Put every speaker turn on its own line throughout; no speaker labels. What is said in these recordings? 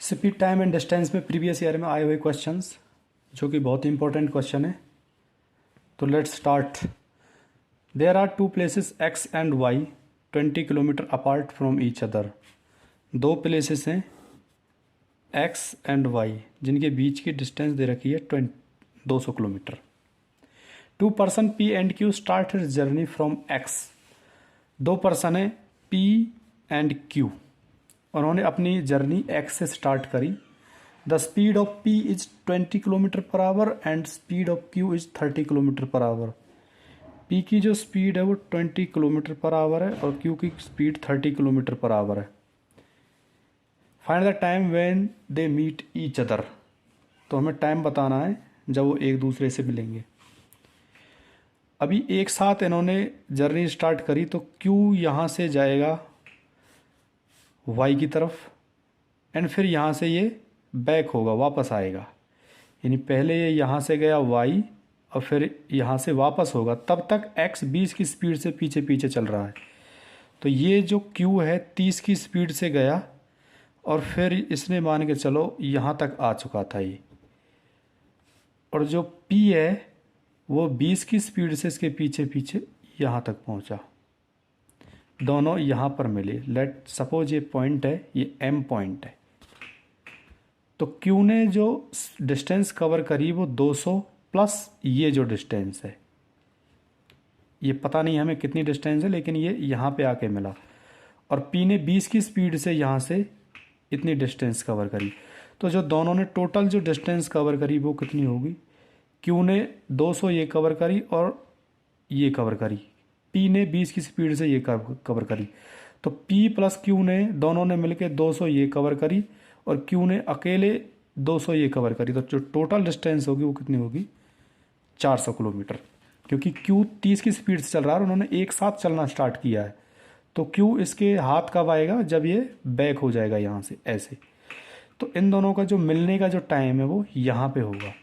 Speed time and distance में previous year में आए हुए क्वेश्चंस जो कि बहुत ही इंपॉर्टेंट क्वेश्चन है। तो let's start. There are two places X and Y 20 kilometre apart from each other. दो प्लेसेस हैं एक्स एंड वाई जिनके बीच की डिस्टेंस दे रखी है 200 kilometre. Two person P and Q start his journey from X. दो पर्सन है पी एंड क्यू, उन्होंने अपनी जर्नी एक्स से स्टार्ट करी। The speed of P is 20 kilometre per hour and speed of Q is 30 kilometre per our. P की जो speed है वो 20 किलोमीटर पर आवर है और क्यू की स्पीड 30 किलोमीटर पर आवर है। Find the time when they meet each other. तो हमें टाइम बताना है जब वो एक दूसरे से मिलेंगे। अभी एक साथ इन्होंने जर्नी स्टार्ट करी तो क्यू यहाँ से जाएगा वाई की तरफ एंड फिर यहाँ से ये बैक होगा, वापस आएगा। यानी पहले ये यहाँ से गया वाई और फिर यहाँ से वापस होगा। तब तक एक्स 20 की स्पीड से पीछे पीछे चल रहा है। तो ये जो क्यू है 30 की स्पीड से गया और फिर इसने मान के चलो यहाँ तक आ चुका था ये। और जो पी है वो 20 की स्पीड से इसके पीछे पीछे यहाँ तक पहुँचा। दोनों यहाँ पर मिले। लेट सपोज ये पॉइंट है, ये एम पॉइंट है। तो क्यू ने जो डिस्टेंस कवर करी वो 200 प्लस ये जो डिस्टेंस है, ये पता नहीं हमें कितनी डिस्टेंस है, लेकिन ये यहाँ पे आके मिला। और पी ने 20 की स्पीड से यहाँ से इतनी डिस्टेंस कवर करी। तो जो दोनों ने टोटल जो डिस्टेंस कवर करी वो कितनी होगी? क्यू ने 200 ये कवर करी और ये कवर करी। पी ने 20 की स्पीड से ये कवर करी। तो पी प्लस क्यू ने दोनों ने मिलकर 200 ये कवर करी और क्यू ने अकेले 200 ये कवर करी। तो जो टोटल डिस्टेंस होगी वो कितनी होगी? 400 किलोमीटर। क्योंकि क्यू 30 की स्पीड से चल रहा है और उन्होंने एक साथ चलना स्टार्ट किया है। तो क्यू इसके हाथ कब आएगा? जब ये बैक हो जाएगा यहाँ से ऐसे। तो इन दोनों का जो मिलने का जो टाइम है वो यहाँ पे होगा।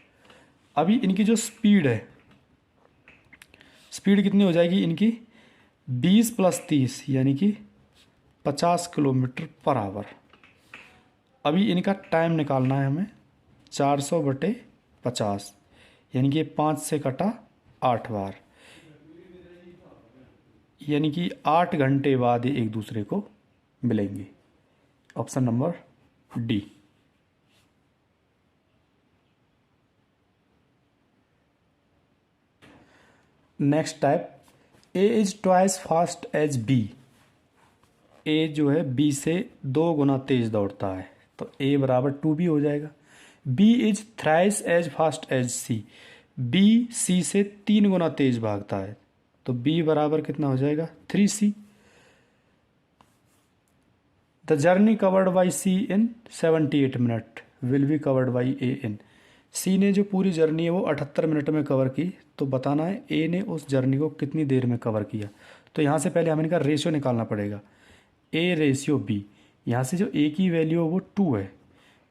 अभी इनकी जो स्पीड है, स्पीड कितनी हो जाएगी इनकी? 20 प्लस 30 यानी कि 50 किलोमीटर पर आवर। अभी इनका टाइम निकालना है हमें 400/50 यानी कि 5 से कटा 8 बार, यानी कि 8 घंटे बाद ये एक दूसरे को मिलेंगे। Option number D. Next type, A is twice fast as B. A जो है बी से 2 गुना तेज दौड़ता है तो ए बराबर 2b हो जाएगा। B is thrice as fast as C. B C से 3 गुना तेज भागता है तो बी बराबर कितना हो जाएगा? 3c। The journey covered by C in 78 minute will be covered by A in. C ने जो पूरी जर्नी है वो 78 मिनट में कवर की, तो बताना है ए ने उस जर्नी को कितनी देर में कवर किया। तो यहाँ से पहले हमें इनका रेशियो निकालना पड़ेगा। ए रेशियो बी, यहाँ से जो ए की वैल्यू है वो 2 है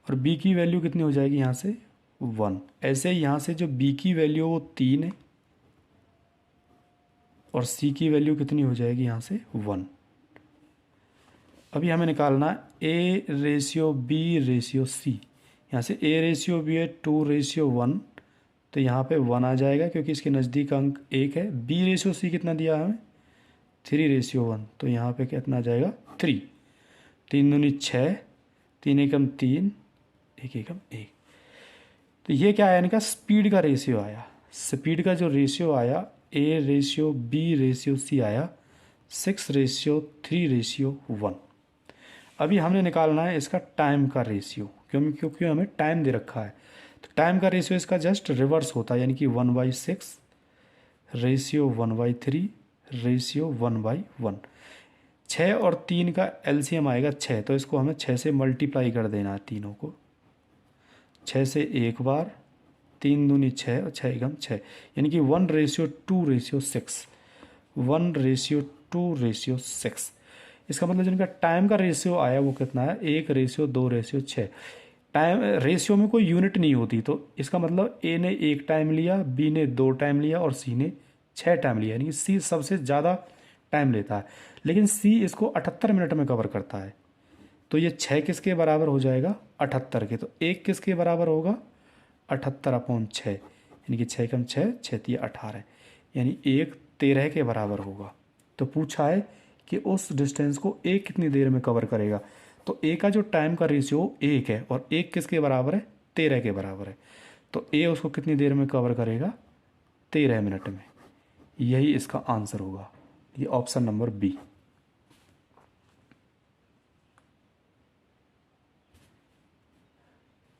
और बी की वैल्यू कितनी हो जाएगी यहाँ से? 1। ऐसे ही यहाँ से जो बी की वैल्यू है वो 3 है और सी की वैल्यू कितनी हो जाएगी यहाँ से? 1। अभी हमें निकालना A ratio B ratio C. यहाँ से ए रेशियो बी है 2:1, तो यहाँ पे 1 आ जाएगा क्योंकि इसके नज़दीक अंक 1 है। बी रेशियो सी कितना दिया हमें? 3:1, तो यहाँ पे कितना आ जाएगा? 3। 3 दूनी 6, 3 एकम 3, 1 एकम 1। तो ये क्या आया? इनका स्पीड का रेशियो आया। स्पीड का जो रेशियो आया A ratio B ratio C आया 6:3:1। अभी हमने निकालना है इसका टाइम का रेशियो, क्योंकि हमें टाइम दे रखा है। तो टाइम का रेशियो इसका जस्ट रिवर्स होता है, यानी कि 1/6 रेशियो 1/3 रेशियो 1/1। 6 और 3 का एलसीएम आएगा 6, तो इसको हमें 6 से मल्टीप्लाई कर देना है तीनों को। 6 से एक बार, 3 दूनी 6 और 6 एकम 6, यानी कि 1:2:6। 1:2:6। इसका मतलब जिनका टाइम का रेशियो आया वो कितना है? 1:2:6। टाइम रेशियो में कोई यूनिट नहीं होती, तो इसका मतलब ए ने 1 टाइम लिया, बी ने 2 टाइम लिया और सी ने 6 टाइम लिया, यानी कि सी सबसे ज़्यादा टाइम लेता है। लेकिन सी इसको 78 मिनट में कवर करता है। तो ये 6 किसके बराबर हो जाएगा, 78 के। तो 1 किसके बराबर होगा, 78/6, यानी कि 6 कम 6, 6 तिया 18, यानी 1 13 के बराबर होगा। तो पूछा है कि उस डिस्टेंस को ए कितनी देर में कवर करेगा। तो ए का जो टाइम का रेशियो 1 है और 1 किसके बराबर है, 13 के बराबर है। तो ए उसको कितनी देर में कवर करेगा, 13 मिनट में। यही इसका आंसर होगा, ये option number B.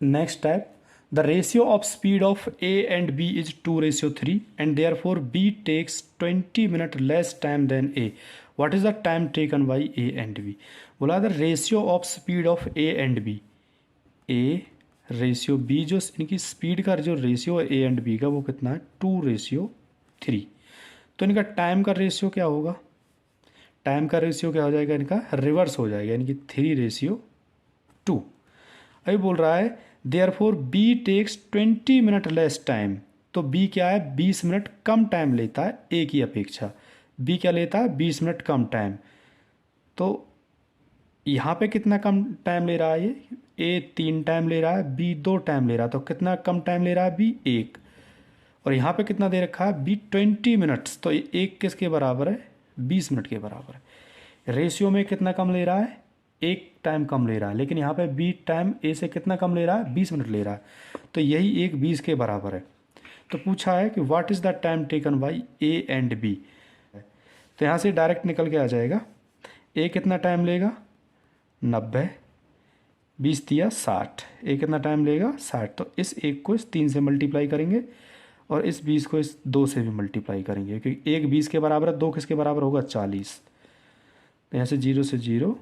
Next type, the ratio of speed of A and B is 2:3 and therefore B takes 20 minute less time than A. What is the time taken by A and B. बोला the ratio of speed of A and B, A ratio B, जो इनकी speed का जो ratio है A and B का वो कितना है, 2:3। तो इनका टाइम का रेशियो क्या होगा, टाइम का रेशियो क्या हो जाएगा, इनका रिवर्स हो जाएगा, यानी कि 3:2। अभी बोल रहा है therefore B takes 20 minute less time. तो बी क्या है, 20 मिनट कम टाइम लेता है ए की अपेक्षा। बी क्या लेता है, 20 मिनट कम टाइम। तो यहाँ पे कितना कम टाइम ले रहा है, ये ए 3 टाइम ले रहा है, बी 2 टाइम ले रहा है। तो कितना कम टाइम ले रहा है, बी 1। और यहाँ पे कितना दे रखा है, बी 20 मिनट्स। तो एक किसके बराबर है, 20 मिनट के बराबर है। रेशियो में कितना कम ले रहा है, 1 टाइम कम ले रहा है, लेकिन यहाँ पे बी टाइम ए से कितना कम ले रहा है, 20 मिनट ले रहा है। तो यही एक 20 के बराबर है। तो पूछा है कि what is the time taken by A and B. तो यहाँ से डायरेक्ट निकल के आ जाएगा, ए कितना टाइम लेगा, 90, 20 दिया 60, ए कितना टाइम लेगा, 60। तो इस 1 को इस 3 से मल्टीप्लाई करेंगे और इस 20 को इस 2 से भी मल्टीप्लाई करेंगे, क्योंकि 1 20 के बराबर है, 2 किसके बराबर होगा, 40। तो यहाँ से 0 से 0,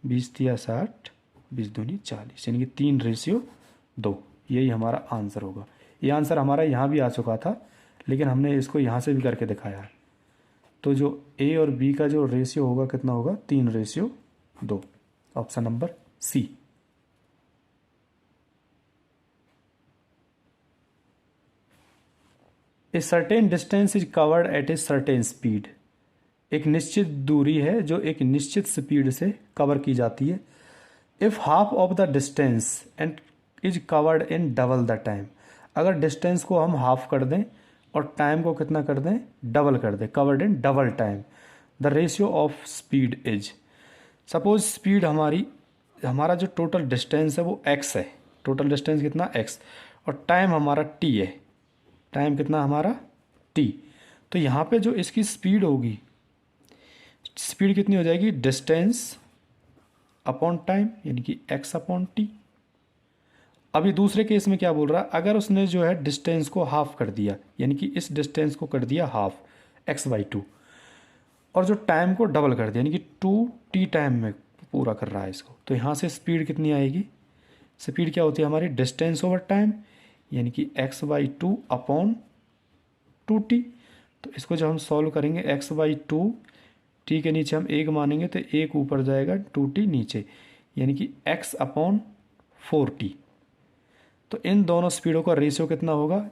20 दिया 60, 20 दूनी 40, यानी कि 3:2। यही हमारा आंसर होगा। ये आंसर हमारा यहाँ भी आ चुका था, लेकिन हमने इसको यहाँ से भी करके दिखाया है। तो जो ए और बी का जो रेशियो होगा कितना होगा, 3:2। Option number C. A certain distance is covered at a certain speed. एक निश्चित दूरी है जो एक निश्चित स्पीड से कवर की जाती है। If half of the distance and is covered in double the time. अगर डिस्टेंस को हम हाफ कर दें और टाइम को कितना कर दें, डबल कर दें, covered in double time, the ratio of speed is. Suppose speed हमारा जो टोटल डिस्टेंस है वो x है, टोटल डिस्टेंस कितना x, और टाइम हमारा t है, टाइम कितना हमारा t। तो यहाँ पे जो इसकी स्पीड होगी, स्पीड कितनी हो जाएगी, डिस्टेंस अपॉन टाइम, यानी कि x/t। अभी दूसरे केस में क्या बोल रहा है, अगर उसने जो है डिस्टेंस को हाफ कर दिया, यानी कि इस डिस्टेंस को कर दिया हाफ, x/2, और जो टाइम को डबल कर दिया, यानी कि 2t टाइम में पूरा कर रहा है इसको। तो यहाँ से स्पीड कितनी आएगी, स्पीड क्या होती है हमारी, डिस्टेंस ओवर टाइम, यानी कि x/2 अपॉन 2t। तो इसको जब हम सॉल्व करेंगे, x/2, t के नीचे हम 1 मानेंगे तो 1 ऊपर जाएगा, 2t नीचे, यानी कि x/4t। तो इन दोनों स्पीडों का रेशियो कितना होगा,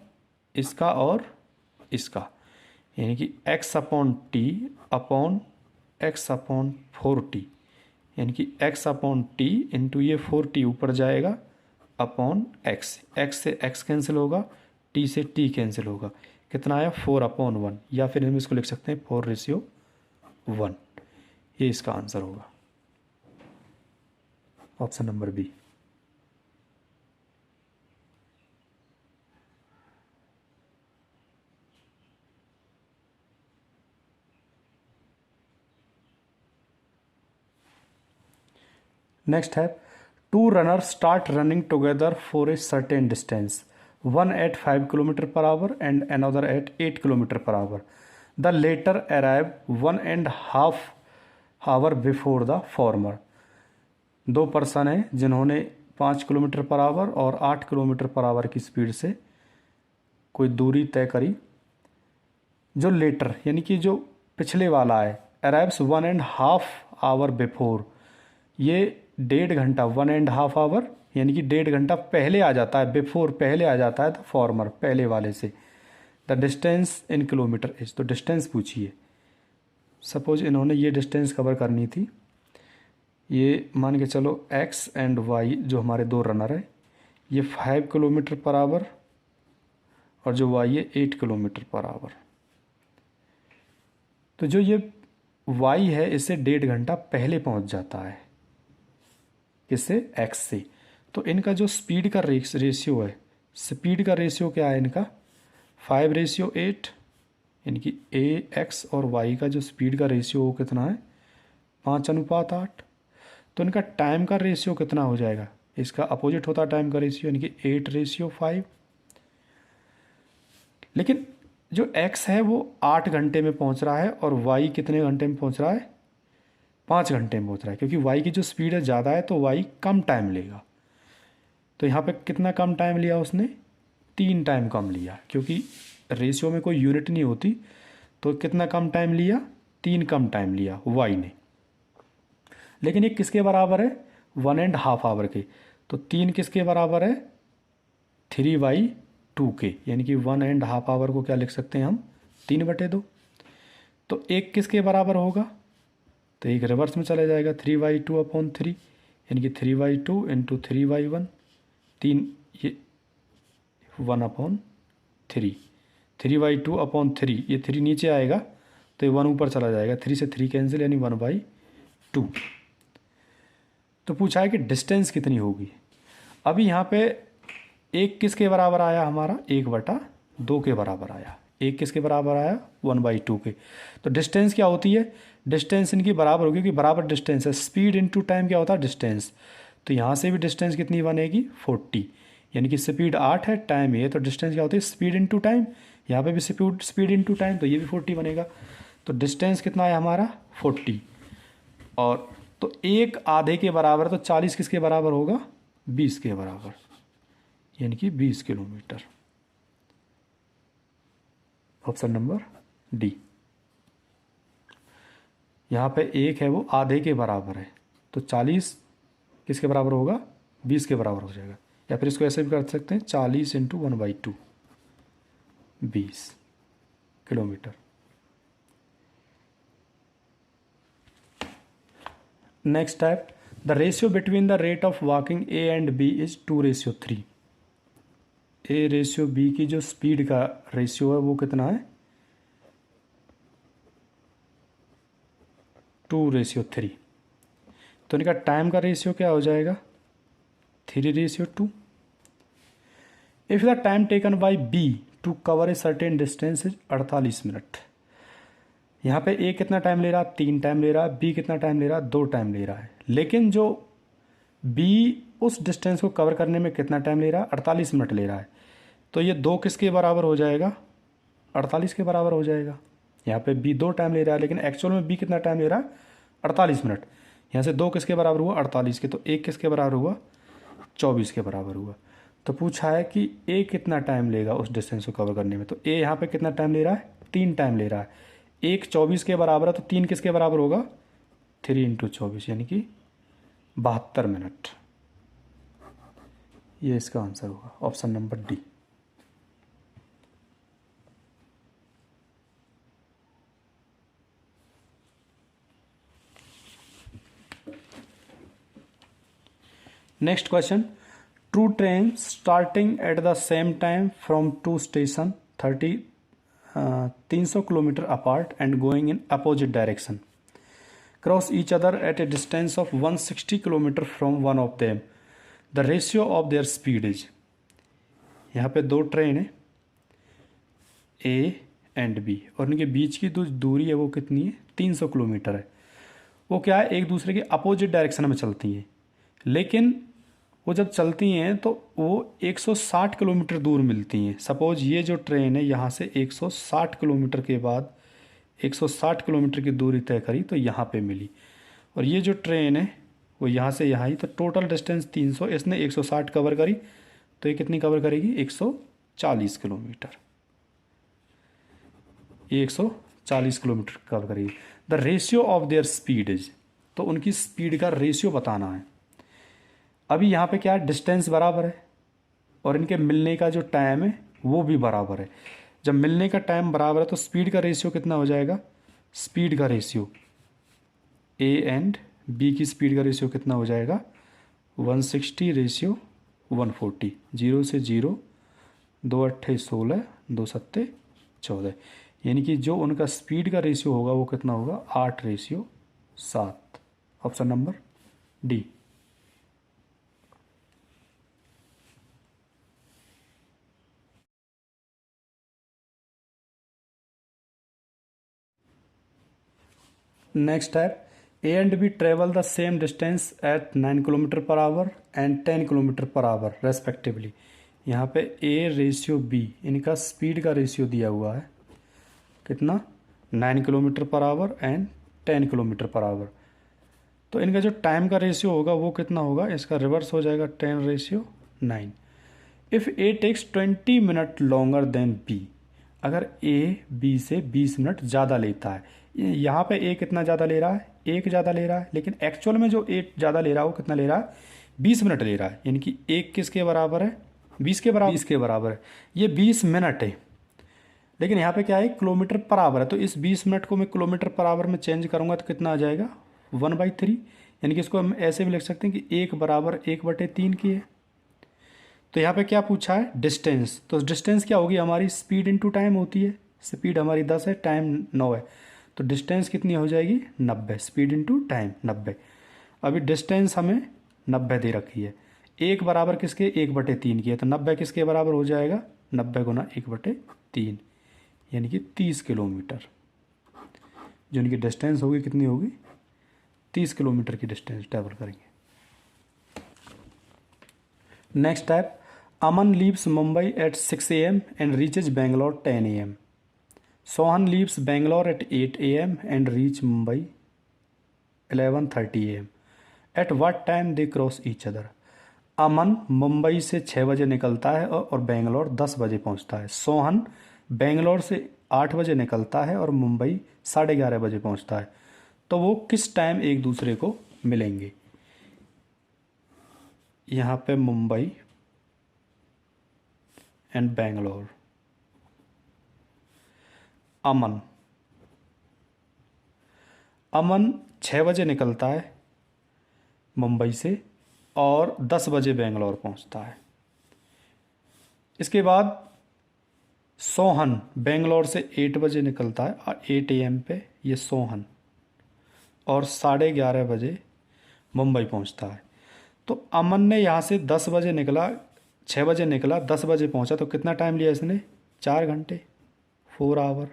इसका और इसका, यानी कि x/t अपॉन x/4t, यानी कि x/t इंटू ये 4t ऊपर जाएगा अपॉन x से x कैंसिल होगा, t से t कैंसिल होगा, कितना आया 4/1, या फिर हम इसको लिख सकते हैं 4:1। ये इसका आंसर होगा, ऑप्शन नंबर बी। नेक्स्ट है, 2 runner start running together for a certain distance, one at 5 km/h and another at 8 km/h. The latter arrive 1.5 hour before the former. 2 person हैं जिन्होंने 5 km/h और 8 km/h की स्पीड से कोई दूरी तय करी। जो लेटर यानी कि जो पिछले वाला है, अराइव्स 1.5 hour बिफोर, ये 1.5 घंटा, 1.5 hour यानी कि 1.5 घंटा पहले आ जाता है, बिफोर पहले आ जाता है, द फॉर्मर पहले वाले से। The distance in kilometre is, तो डिस्टेंस पूछिए। सपोज इन्होंने ये डिस्टेंस कवर करनी थी, ये मान के चलो x एंड y जो हमारे दो रनर है, ये 5 किलोमीटर पर आवर और जो y है 8 किलोमीटर पर आवर। तो जो ये y है इससे 1.5 घंटा पहले पहुंच जाता है, इससे x से। तो इनका जो स्पीड का रेशियो है, स्पीड का रेशियो क्या है इनका, 5:8, यानी कि ax और y का जो स्पीड का रेशियो वो कितना है, 5:8। तो इनका टाइम का रेशियो कितना हो जाएगा, इसका अपोजिट होता है टाइम का रेशियो, यानी कि 8:5। लेकिन जो x है वो 8 घंटे में पहुंच रहा है और y कितने घंटे में पहुंच रहा है, 5 घंटे में पहुंच रहा है, क्योंकि y की जो स्पीड है ज़्यादा है तो y कम टाइम लेगा। तो यहाँ पे कितना कम टाइम लिया उसने, 3 टाइम कम लिया, क्योंकि रेशियो में कोई यूनिट नहीं होती। तो कितना कम टाइम लिया, 3 कम टाइम लिया y ने। लेकिन ये किसके बराबर है, 1.5 आवर के। तो 3 किसके बराबर है, 3/2 के, यानी कि 1.5 आवर को क्या लिख सकते हैं हम, 3/2। तो एक किसके बराबर होगा, तो एक रिवर्स में चला जाएगा, 3/2/3, यानी कि 3/2 इंटू 3/1, 3 ये 1/3, 3/2/3, ये 3 नीचे आएगा तो ये 1 ऊपर चला जाएगा, 3 से 3 कैंसिल, यानी 1/2। तो पूछा है कि डिस्टेंस कितनी होगी। अभी यहाँ पे एक किसके बराबर आया हमारा, 1/2 के बराबर आया। एक किसके बराबर आया, 1/2 के। तो डिस्टेंस क्या होती है, डिस्टेंस इनकी बराबर होगी, क्योंकि बराबर डिस्टेंस है। स्पीड इनटू टाइम क्या होता है, डिस्टेंस। तो यहाँ से भी डिस्टेंस कितनी बनेगी, 40, यानी कि स्पीड 8 है, टाइम ये, तो डिस्टेंस क्या होती है, स्पीड इनटू टाइम। यहाँ पे भी स्पीड इनटू टाइम, तो ये भी 40 बनेगा। तो डिस्टेंस कितना है हमारा, 40। और तो एक आधे के बराबर, तो 40 किसके बराबर होगा, 20 के बराबर, यानी कि 20 किलोमीटर। Option number D. यहाँ पे एक है वो आधे के बराबर है, तो 40 किसके बराबर होगा, 20 के बराबर हो जाएगा। या फिर इसको ऐसे भी कर सकते हैं, 40 into 1/2, 20 kilometre. Next type, the ratio between the rate of walking A and B is 2:3। A ratio B की जो स्पीड का रेशियो है वो कितना है, 2:3। तो इनका टाइम का रेशियो क्या हो जाएगा, 3:2। If the time taken by B to cover a certain distance is 48 minute. यहाँ पे ए कितना टाइम ले रहा है, 3 टाइम ले रहा है, बी कितना टाइम ले रहा है, 2 टाइम ले रहा है। लेकिन जो बी उस डिस्टेंस को कवर करने में कितना टाइम ले रहा है, 48 मिनट ले रहा है। तो ये 2 किसके बराबर हो जाएगा, 48 के बराबर हो जाएगा। यहाँ पे बी 2 टाइम ले रहा है, लेकिन एक्चुअल में बी कितना टाइम ले रहा है, 48 मिनट। यहाँ से 2 किसके बराबर हुआ, 48 के। तो 1 किसके बराबर हुआ, 24 के बराबर हुआ। तो पूछा है कि ए कितना टाइम लेगा उस डिस्टेंस को कवर करने में। तो ए यहाँ पे कितना टाइम ले रहा है, 3 टाइम ले रहा है। 1 24 के बराबर है, तो 3 किसके बराबर होगा, 3 इंटू 24, यानी कि 72 मिनट। ये इसका आंसर होगा, option number D. Next question, two train starting at the same time from 2 station 300 kilometre apart and going in opposite direction cross each other at a distance of 160 kilometre from one of them, the ratio of their speed is. यहाँ पे 2 train है, A and B, और इनके बीच की जो दूरी है वो कितनी है, 300 किलोमीटर है। वो क्या है, एक दूसरे के अपोजिट डायरेक्शन में चलती हैं, लेकिन वो जब चलती हैं तो वो 160 किलोमीटर दूर मिलती हैं। सपोज ये जो ट्रेन है यहाँ से 160 किलोमीटर के बाद 160 किलोमीटर की दूरी तय करी तो यहाँ पे मिली, और ये जो ट्रेन है वो यहाँ से यहाँ ही, तो टोटल डिस्टेंस 300, इसने 160 कवर करी, तो ये कितनी कवर करेगी, 140 किलोमीटर। ये 140 किलोमीटर कवर करेगी। The ratio of their speed is, तो उनकी स्पीड का रेशियो बताना है। अभी यहाँ पे क्या है, डिस्टेंस बराबर है और इनके मिलने का जो टाइम है वो भी बराबर है। जब मिलने का टाइम बराबर है तो स्पीड का रेशियो कितना हो जाएगा, स्पीड का रेशियो ए एंड बी की स्पीड का रेशियो कितना हो जाएगा 160:140, 0 से 0, 2 अट्ठे 16, 2 सत्ते 14, यानी कि जो उनका स्पीड का रेशियो होगा वो कितना होगा 8:7। Option number D. नेक्स्ट है A and B travel the same distance at 9 kilometre per hour and 10 kilometre per hour respectively. यहाँ पे ए रेशियो बी इनका स्पीड का रेशियो दिया हुआ है कितना 9 kilometre per hour and 10 kilometre per hour. तो इनका जो टाइम का रेशियो होगा वो कितना होगा, इसका रिवर्स हो जाएगा 10:9। If A takes 20 minute longer than B, अगर ए बी से 20 मिनट ज़्यादा लेता है, यहाँ पे ए कितना ज़्यादा ले रहा है, एक ज़्यादा ले रहा है, लेकिन एक्चुअल में जो ए ज़्यादा ले रहा है वो कितना ले रहा है 20 मिनट ले रहा है, यानी कि एक किसके बराबर है 20 के बराबर, 20 के बराबर है, ये 20 मिनट है। लेकिन यहाँ पे क्या है किलोमीटर पर आवर है, तो इस 20 मिनट को मैं किलोमीटर पर आवर में चेंज करूँगा तो कितना आ जाएगा 1/3, यानी कि इसको हम ऐसे भी लिख सकते हैं कि 1=1/3 की है। तो यहाँ पे क्या पूछा है डिस्टेंस, तो डिस्टेंस क्या होगी हमारी स्पीड इनटू टाइम होती है, स्पीड हमारी 10 है टाइम 9 है, तो डिस्टेंस कितनी हो जाएगी 90, स्पीड इनटू टाइम 90। अभी डिस्टेंस हमें 90 दे रखी है, एक बराबर किसके 1/3 की है, तो 90 किसके बराबर हो जाएगा 90 गुना 1/3, यानी कि 30 किलोमीटर। जो इनकी डिस्टेंस होगी कितनी होगी 30 किलोमीटर की डिस्टेंस ट्रैवल करेंगे। Next type, Aman leaves Mumbai at 6 AM and reaches Bangalore 10 AM। Sohan leaves Bangalore at 8 AM and reach Mumbai 11:30 AM। At what time they cross each other. Aman Mumbai से 6 बजे निकलता है और बेंगलोर 10 बजे पहुंचता है। सोहन बेंगलोर से 8 बजे निकलता है और मुंबई 11:30 बजे पहुंचता है। तो वो किस टाइम एक दूसरे को मिलेंगे। यहाँ पे मुंबई एंड बेंगलोर, अमन 6 बजे निकलता है मुंबई से और 10 बजे बेंगलोर पहुंचता है। इसके बाद सोहन बेंगलोर से 8 बजे निकलता है और 8 AM पे ये सोहन और 11:30 बजे मुंबई पहुंचता है। तो अमन ने यहाँ से 10 बजे निकला, 6 बजे निकला, 10 बजे पहुंचा, तो कितना टाइम लिया इसने 4 घंटे 4 आवर।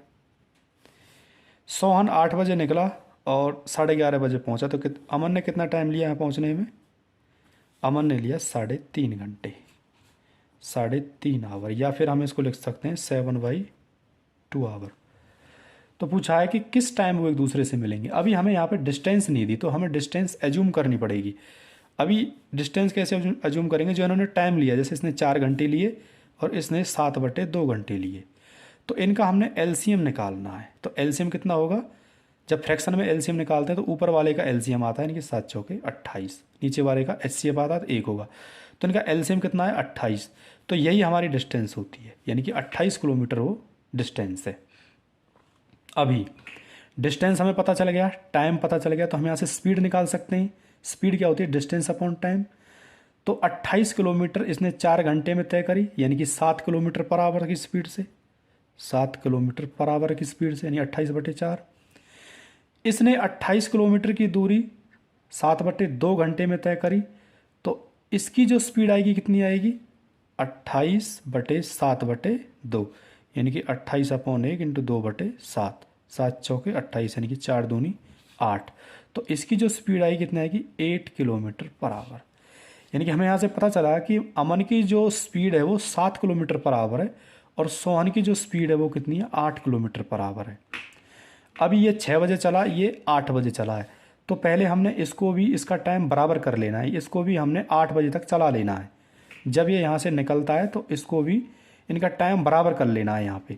सोहन 8 बजे निकला और 11:30 बजे पहुंचा, तो अमन ने कितना टाइम लिया यहाँ पहुंचने में, अमन ने लिया 3.5 घंटे, 3.5 आवर, या फिर हम इसको लिख सकते हैं 7/2 आवर। तो पूछा है कि किस टाइम वो एक दूसरे से मिलेंगे। अभी हमें यहाँ पे डिस्टेंस नहीं दी, तो हमें डिस्टेंस एज्यूम करनी पड़ेगी। अभी डिस्टेंस कैसे एज्यूम करेंगे, जो इन्होंने टाइम लिया, जैसे इसने 4 घंटे लिए और इसने 7/2 घंटे लिए, तो इनका हमने एलसीएम निकालना है। तो एलसीएम कितना होगा, जब फ्रैक्शन में एलसीएम निकालते हैं तो ऊपर वाले का एलसीएम आता है, यानी कि 7 चौके 28, नीचे वाले का एचसीएफ आता है तो 1 होगा, तो इनका एलसीएम कितना है 28। तो यही हमारी डिस्टेंस होती है, यानी कि 28 किलोमीटर वो डिस्टेंस है। अभी डिस्टेंस हमें पता चल गया, टाइम पता चल गया, तो हम यहाँ से स्पीड निकाल सकते हैं। स्पीड क्या होती है डिस्टेंस अपॉन टाइम। तो 28 किलोमीटर इसने 4 घंटे में तय करी, यानी कि 7 किलोमीटर पर आवर की स्पीड से, 7 किलोमीटर पर आवर की स्पीड से, यानी 28/4। इसने 28 किलोमीटर की दूरी 7/2 घंटे में तय करी, तो इसकी जो स्पीड आएगी कितनी आएगी 28/7/2, यानी कि 28/1 × 2/7, 7 चौके 28, यानी कि 4 दूनी 8। तो इसकी जो स्पीड आएगी कितनी आएगी 8 किलोमीटर पर आवर। यानी कि हमें यहाँ से पता चला कि अमन की जो स्पीड है वो 7 किलोमीटर पर आवर है और सोहन की जो स्पीड है वो कितनी है 8 किलोमीटर पर आवर है। अभी ये 6 बजे चला, ये 8 बजे चला है, तो पहले हमने इसको भी, इसका टाइम बराबर कर लेना है, इसको भी हमने 8 बजे तक चला लेना है। जब ये यहाँ से निकलता है तो इसको भी, इनका टाइम बराबर कर लेना है। यहाँ पे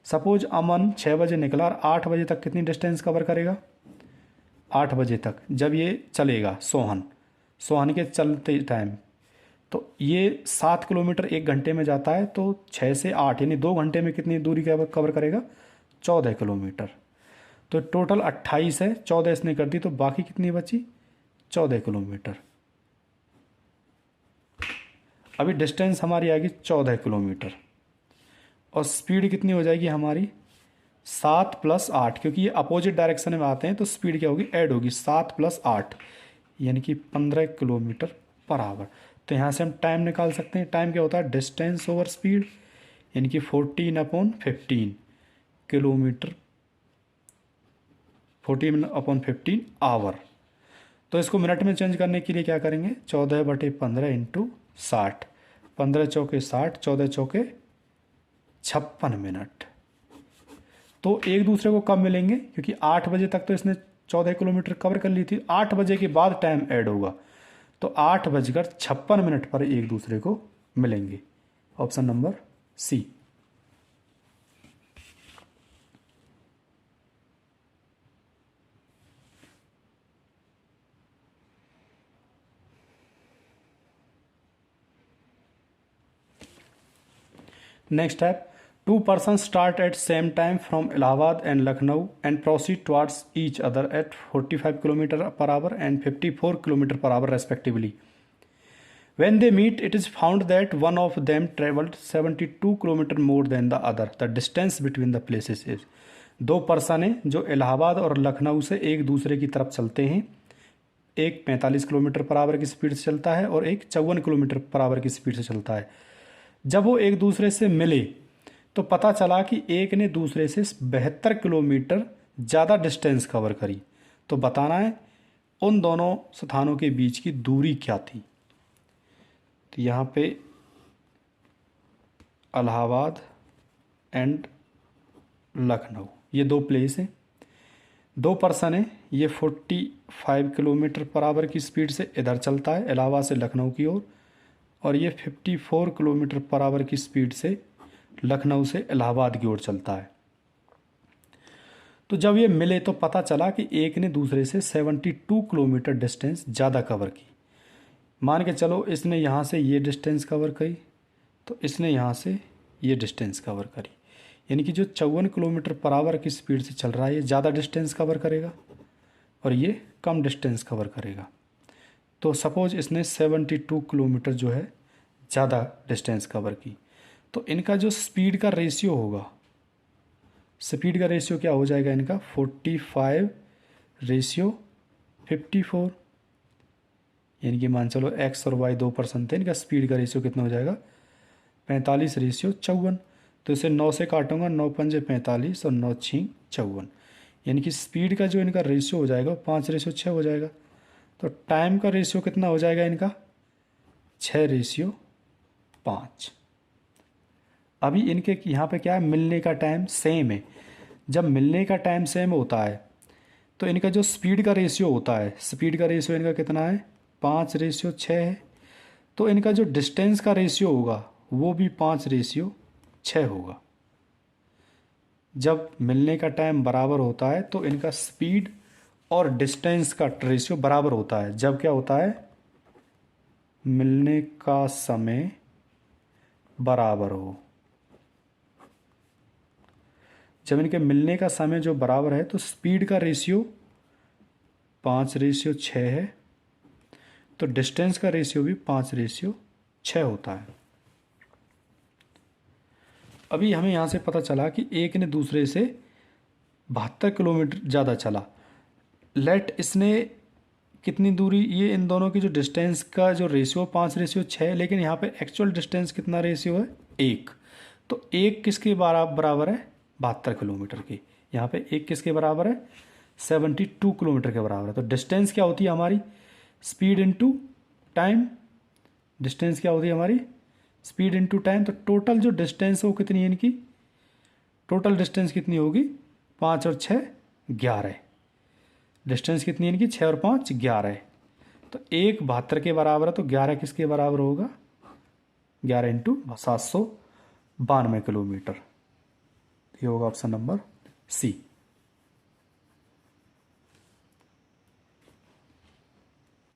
सपोज अमन 6 बजे निकला और 8 बजे तक कितनी डिस्टेंस कवर करेगा 8 बजे तक जब ये चलेगा सोहन के चलते टाइम, तो ये 7 किलोमीटर 1 घंटे में जाता है, तो 6 से 8 यानी 2 घंटे में कितनी दूरी कवर करेगा 14 किलोमीटर। तो टोटल 28 है, 14 इसने कर दी, तो बाकी कितनी बची 14 किलोमीटर। अभी डिस्टेंस हमारी आएगी 14 किलोमीटर और स्पीड कितनी हो जाएगी हमारी 7 + 8, क्योंकि ये अपोजिट डायरेक्शन में आते हैं तो स्पीड क्या होगी, ऐड होगी 7 + 8 यानी कि 15 किलोमीटर पर आवर। तो यहाँ से हम टाइम निकाल सकते हैं। टाइम क्या होता है, डिस्टेंस ओवर स्पीड, यानी कि 14/15 किलोमीटर, 14/15 आवर। तो इसको मिनट में चेंज करने के लिए क्या करेंगे, 14/15 × 60, 15 चौके 60, 14 चौके 56 मिनट। तो एक दूसरे को कब मिलेंगे, क्योंकि 8 बजे तक तो इसने 14 किलोमीटर कवर कर ली थी, 8 बजे के बाद टाइम ऐड होगा, तो 8:56 पर एक दूसरे को मिलेंगे। ऑप्शन नंबर सी। नेक्स्ट है, 2 persons start at same time from Allahabad and Lucknow and proceed towards each other at 45 km/h and 54 km/h respectively. When they meet, it is found that one of them traveled 72 km more than the other. The distance between the places is. 2 person हैं जो इलाहाबाद और लखनऊ से एक दूसरे की तरफ चलते हैं। एक 45 km/h की स्पीड से चलता है और एक 54 km/h की स्पीड से चलता है। जब वो एक दूसरे से मिले तो पता चला कि एक ने दूसरे से 72 किलोमीटर ज़्यादा डिस्टेंस कवर करी। तो बताना है उन दोनों स्थानों के बीच की दूरी क्या थी। तो यहाँ पे इलाहाबाद एंड लखनऊ ये 2 प्लेस हैं। 2 पर्सन हैं, ये 45 km/h की स्पीड से इधर चलता है इलाहाबाद से लखनऊ की ओर, और ये 54 km/h की स्पीड से लखनऊ से इलाहाबाद की ओर चलता है। तो जब ये मिले तो पता चला कि एक ने दूसरे से 72 किलोमीटर डिस्टेंस ज़्यादा कवर की। मान के चलो इसने यहाँ से ये डिस्टेंस कवर करी तो इसने यहाँ से ये डिस्टेंस कवर करी, यानी कि जो 54 km/h की स्पीड से चल रहा है ये ज़्यादा डिस्टेंस कवर करेगा और ये कम डिस्टेंस कवर करेगा। तो सपोज इसने 72 किलोमीटर जो है ज़्यादा डिस्टेंस कवर की, तो इनका जो स्पीड का रेशियो होगा, स्पीड का रेशियो क्या हो जाएगा इनका 45/54, यानी कि मान चलो एक्स और वाई 2 पर्सन थे, इनका स्पीड का रेशियो कितना हो जाएगा 45/54। तो इसे 9 से काटूंगा, 9 पंजे 45 और 9 छीं 54, यानी कि स्पीड का जो इनका रेशियो हो जाएगा 5/6 हो जाएगा। तो टाइम का रेशियो कितना हो जाएगा इनका 6/5। अभी इनके यहाँ पे क्या है, मिलने का टाइम सेम है। जब मिलने का टाइम सेम होता है तो इनका जो स्पीड का रेशियो होता है, स्पीड का रेशियो इनका कितना है 5/6 है। तो इनका जो डिस्टेंस का रेशियो होगा वो भी 5/6 होगा। जब मिलने का टाइम बराबर होता है तो इनका स्पीड और डिस्टेंस का रेशियो बराबर होता है। जब क्या होता है, मिलने का समय बराबर हो। जब इनके मिलने का समय जो बराबर है तो स्पीड का रेशियो 5/6 है, तो डिस्टेंस का रेशियो भी 5/6 होता है। अभी हमें यहाँ से पता चला कि एक ने दूसरे से 72 किलोमीटर ज़्यादा चला। लेट इसने कितनी दूरी, ये इन दोनों की जो डिस्टेंस का जो रेशियो 5/6 है, लेकिन यहाँ पे एक्चुअल डिस्टेंस कितना रेशियो है 1। तो 1 किसके बराबर है 72 किलोमीटर की। यहाँ पे 1 किसके बराबर है 72 किलोमीटर के बराबर है। तो डिस्टेंस क्या होती है हमारी स्पीड इनटू टाइम। डिस्टेंस क्या होती है हमारी स्पीड इनटू टाइम। तो टोटल जो डिस्टेंस है वो कितनी है इनकी, टोटल डिस्टेंस कितनी होगी 5 और 6 11। डिस्टेंस कितनी है इनकी 6 और 5 11। तो 1 72 के बराबर है, तो 11 किसके बराबर होगा 11 × 792 किलोमीटर। ये होगा ऑप्शन नंबर सी।